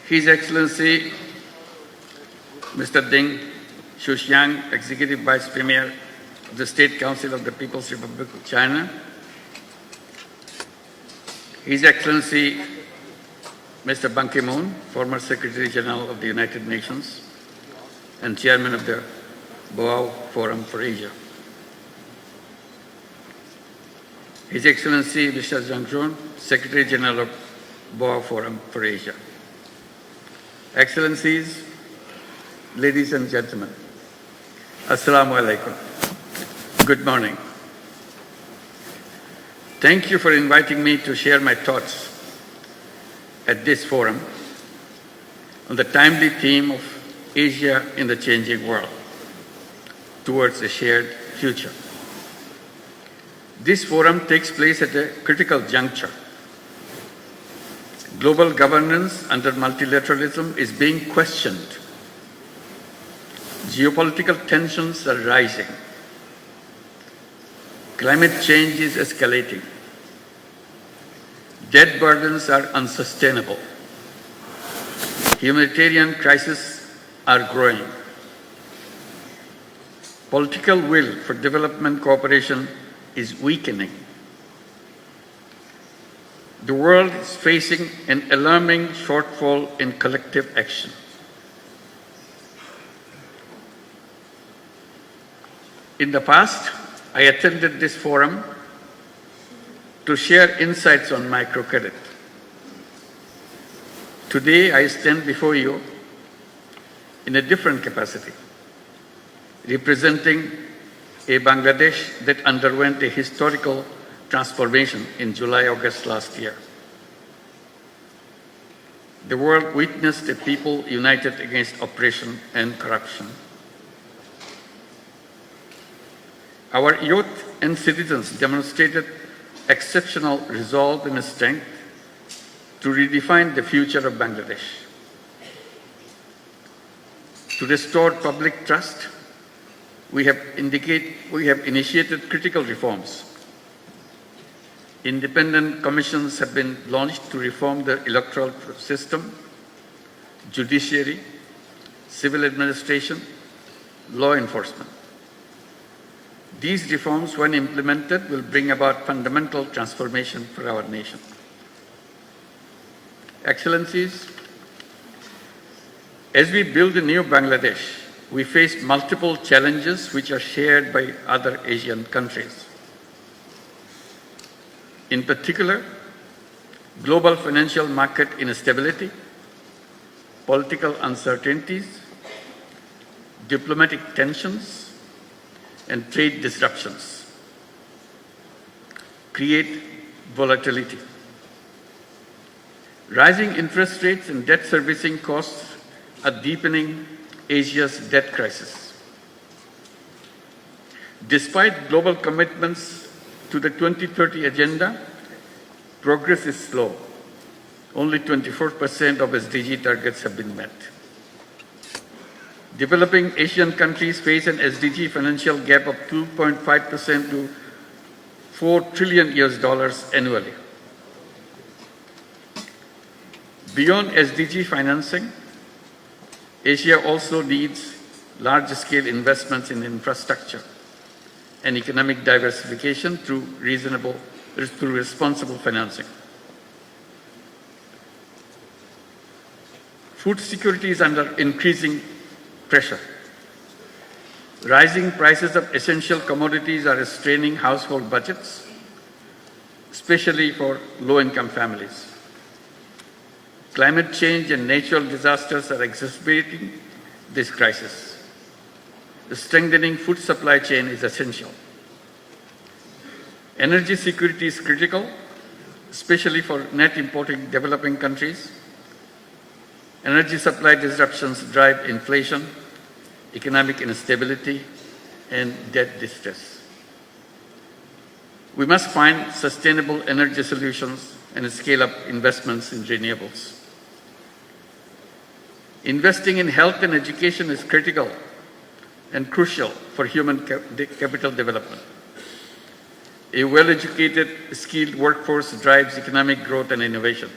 His Excellency Mr. Deng Xuxiang, Executive Vice Premier of the State Council of the People's Republic of China, His Excellency Mr. Ban Ki-moon, former Secretary General of the United Nations and Chairman of the Boao Forum for Asia, His Excellency Mr. Zhang Zhun, Secretary General of Boao Forum for Asia, Excellencies, ladies and gentlemen, Assalamu alaikum. Good morning. Thank you for inviting me to share my thoughts at this forum on the timely theme of Asia in the changing world towards a shared future. This forum takes place at a critical juncture. Global governance under multilateralism is being questioned. Geopolitical tensions are rising. Climate change is escalating. Debt burdens are unsustainable. Humanitarian crises are growing. Political will for development cooperation is weakening. The world is facing an alarming shortfall in collective action. In the past, I attended this forum to share insights on microcredit. Today, I stand before you in a different capacity, representing a Bangladesh that underwent a historical transformation in July-August last year. The world witnessed a people united against oppression and corruption. Our youth and citizens demonstrated exceptional resolve and strength to redefine the future of Bangladesh. To restore public trust, we have initiated critical reforms. Independent commissions have been launched to reform the electoral system, judiciary, civil administration, law enforcement. These reforms, when implemented, will bring about fundamental transformation for our nation. Excellencies, as we build a new Bangladesh, we face multiple challenges which are shared by other Asian countries. In particular, global financial market instability, political uncertainties, diplomatic tensions, and trade disruptions create volatility. Rising interest rates and debt servicing costs are deepening Asia's debt crisis. Despite global commitments to the 2030 agenda, progress is slow. Only 24% of SDG targets have been met. Developing Asian countries face an SDG financial gap of 2.5% to $4 trillion annually. Beyond SDG financing, Asia also needs large-scale investments in infrastructure and economic diversification through responsible financing. Food security is under increasing pressure. Rising prices of essential commodities are straining household budgets, especially for low-income families. Climate change and natural disasters are exacerbating this crisis. The strengthening food supply chain is essential. Energy security is critical, especially for net importing developing countries. Energy supply disruptions drive inflation, economic instability, and debt distress. We must find sustainable energy solutions and scale up investments in renewables. Investing in health and education is critical and crucial for human capital development. A well-educated, skilled workforce drives economic growth and innovation.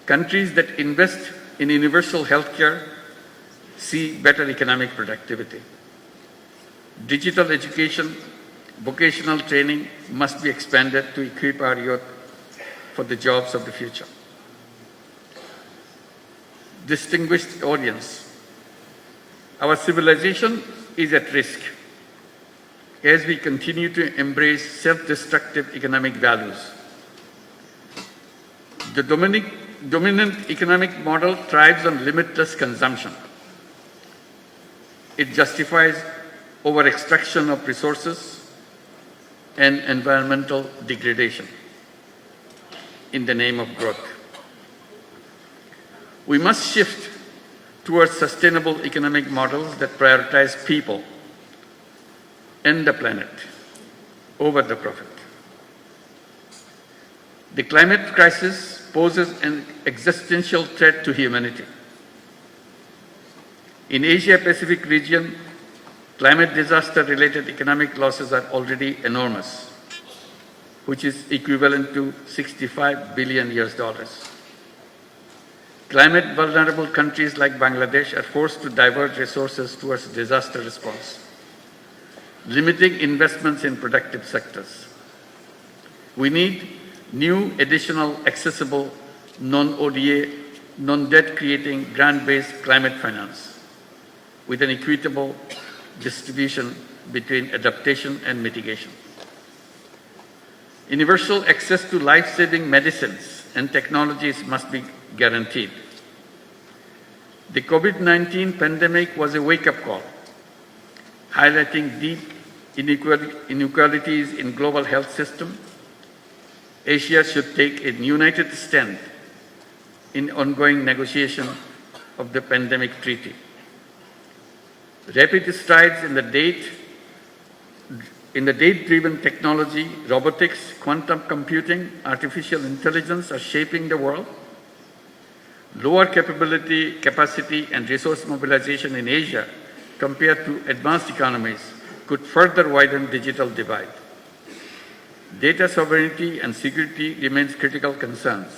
Countries that invest in universal healthcare see better economic productivity. Digital education, vocational training must be expanded to equip our youth for the jobs of the future. Distinguished audience, our civilization is at risk as we continue to embrace self-destructive economic values. The dominant economic model thrives on limitless consumption. It justifies over-extraction of resources and environmental degradation in the name of growth. We must shift towards sustainable economic models that prioritize people and the planet over the profit. The climate crisis poses an existential threat to humanity. In Asia-Pacific region, climate disaster-related economic losses are already enormous, which is equivalent to $65 billion. Climate vulnerable countries like Bangladesh are forced to divert resources towards disaster response, limiting investments in productive sectors. We need new, additional, accessible, non-ODA, non-debt creating grant-based climate finance with an equitable distribution between adaptation and mitigation. Universal access to life-saving medicines and technologies must be guaranteed. The COVID-19 pandemic was a wake-up call, highlighting deep inequalities in global health system. Asia should take a united stand in ongoing negotiation of the pandemic treaty. Rapid strides in the data-driven technology, robotics, quantum computing, artificial intelligence are shaping the world. Lower capacity and resource mobilization in Asia compared to advanced economies could further widen digital divide. Data sovereignty and security remains critical concerns.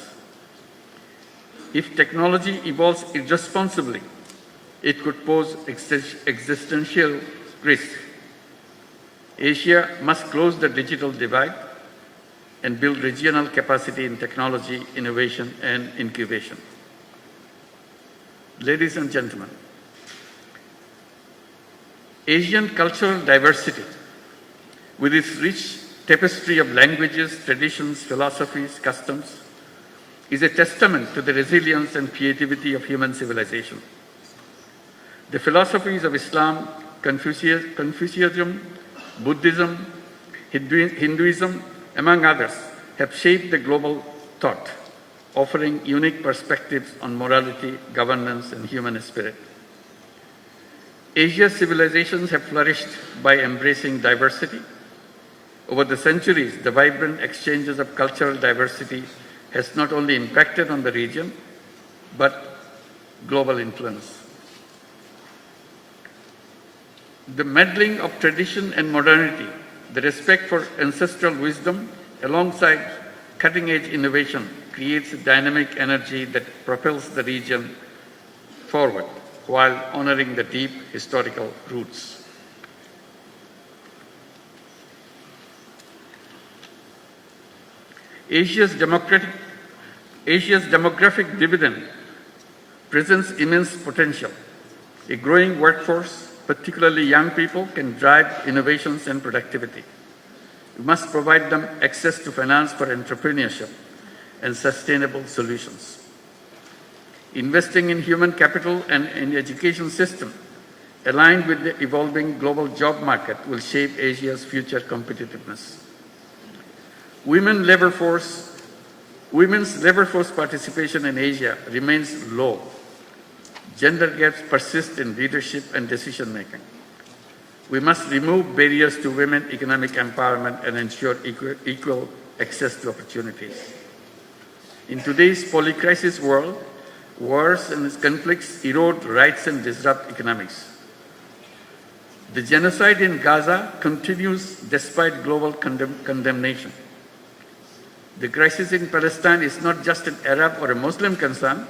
If technology evolves irresponsibly, it could pose existential risk. Asia must close the digital divide and build regional capacity in technology, innovation, and incubation. Ladies and gentlemen, Asian cultural diversity, with its rich tapestry of languages, traditions, philosophies, customs, is a testament to the resilience and creativity of human civilization. The philosophies of Islam, Confucianism, Buddhism, Hinduism, among others, have shaped the global thought, offering unique perspectives on morality, governance, and human spirit. Asia's civilizations have flourished by embracing diversity. Over the centuries, the vibrant exchanges of cultural diversity has not only impacted on the region, but global influence. The melding of tradition and modernity, the respect for ancestral wisdom, alongside cutting-edge innovation, creates a dynamic energy that propels the region forward while honoring the deep historical roots. Asia's demographic dividend presents immense potential. A growing workforce, particularly young people, can drive innovations and productivity. We must provide them access to finance for entrepreneurship and sustainable solutions. Investing in human capital and in education system aligned with the evolving global job market will shape Asia's future competitiveness. Women's labor force participation in Asia remains low. Gender gaps persist in leadership and decision making. We must remove barriers to women economic empowerment and ensure equal access to opportunities. In today's polycrisis world, wars and conflicts erode rights and disrupt economics. The genocide in Gaza continues despite global condemnation. The crisis in Palestine is not just an Arab or a Muslim concern,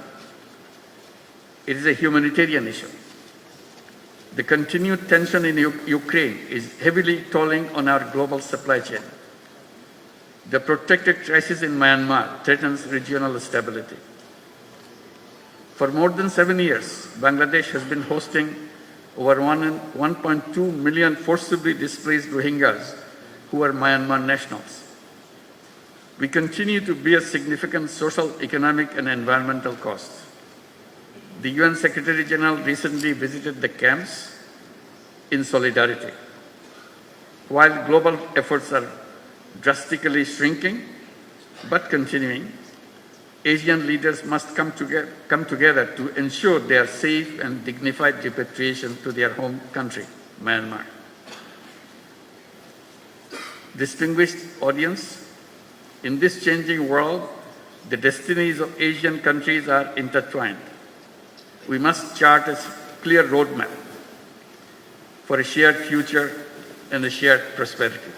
it is a humanitarian issue. The continued tension in Ukraine is heavily tolling on our global supply chain. The protracted crisis in Myanmar threatens regional stability. For more than 7 years, Bangladesh has been hosting over 1.2 million forcibly displaced Rohingyas who are Myanmar nationals. We continue to bear significant social, economic, and environmental costs. The UN Secretary General recently visited the camps in solidarity. While global efforts are drastically shrinking but continuing, Asian leaders must come together to ensure their safe and dignified repatriation to their home country, Myanmar. Distinguished audience, in this changing world, the destinies of Asian countries are intertwined. We must chart a clear roadmap for a shared future and a shared prosperity.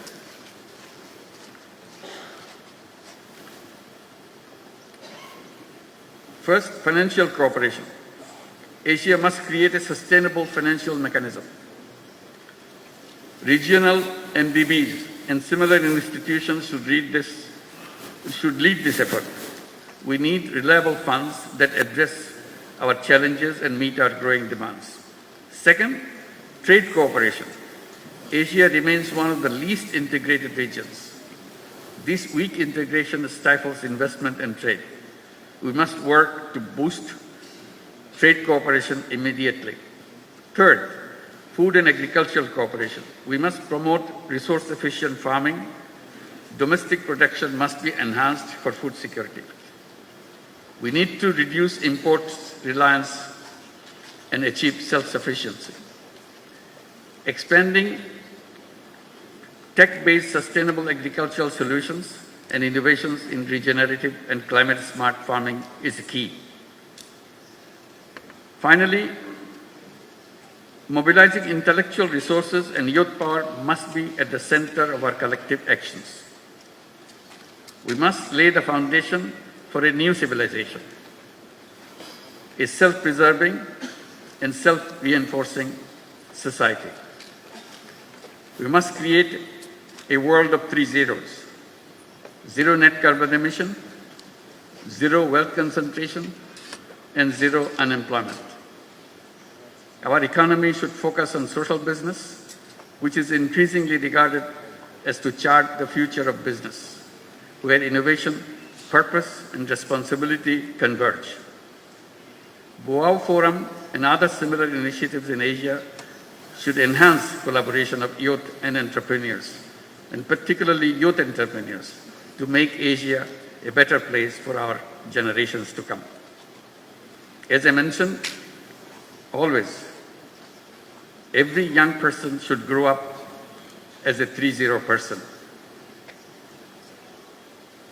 First, financial cooperation. Asia must create a sustainable financial mechanism. Regional MDBs and similar institutions should lead this effort. We need reliable funds that address our challenges and meet our growing demands. Second, trade cooperation. Asia remains one of the least integrated regions. This weak integration stifles investment and trade. We must work to boost trade cooperation immediately. Third, food and agricultural cooperation. We must promote resource-efficient farming. Domestic production must be enhanced for food security. We need to reduce imports reliance and achieve self-sufficiency. Expanding tech-based sustainable agricultural solutions and innovations in regenerative and climate-smart farming is key. Finally, mobilizing intellectual resources and youth power must be at the center of our collective actions. We must lay the foundation for a new civilization, a self-preserving and self-reinforcing society. We must create a world of 3 zeros: zero net carbon emission, zero wealth concentration, and zero unemployment. Our economy should focus on social business, which is increasingly regarded as to chart the future of business, where innovation, purpose, and responsibility converge. Boao Forum and other similar initiatives in Asia should enhance collaboration of youth and entrepreneurs, and particularly youth entrepreneurs, to make Asia a better place for our generations to come. As I mentioned, always, every young person should grow up as a 3-0 person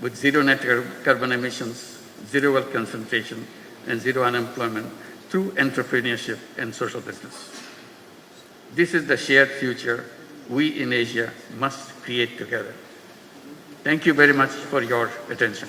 with zero net carbon emissions, zero wealth concentration, and zero unemployment through entrepreneurship and social business. This is the shared future we in Asia must create together. Thank you very much for your attention.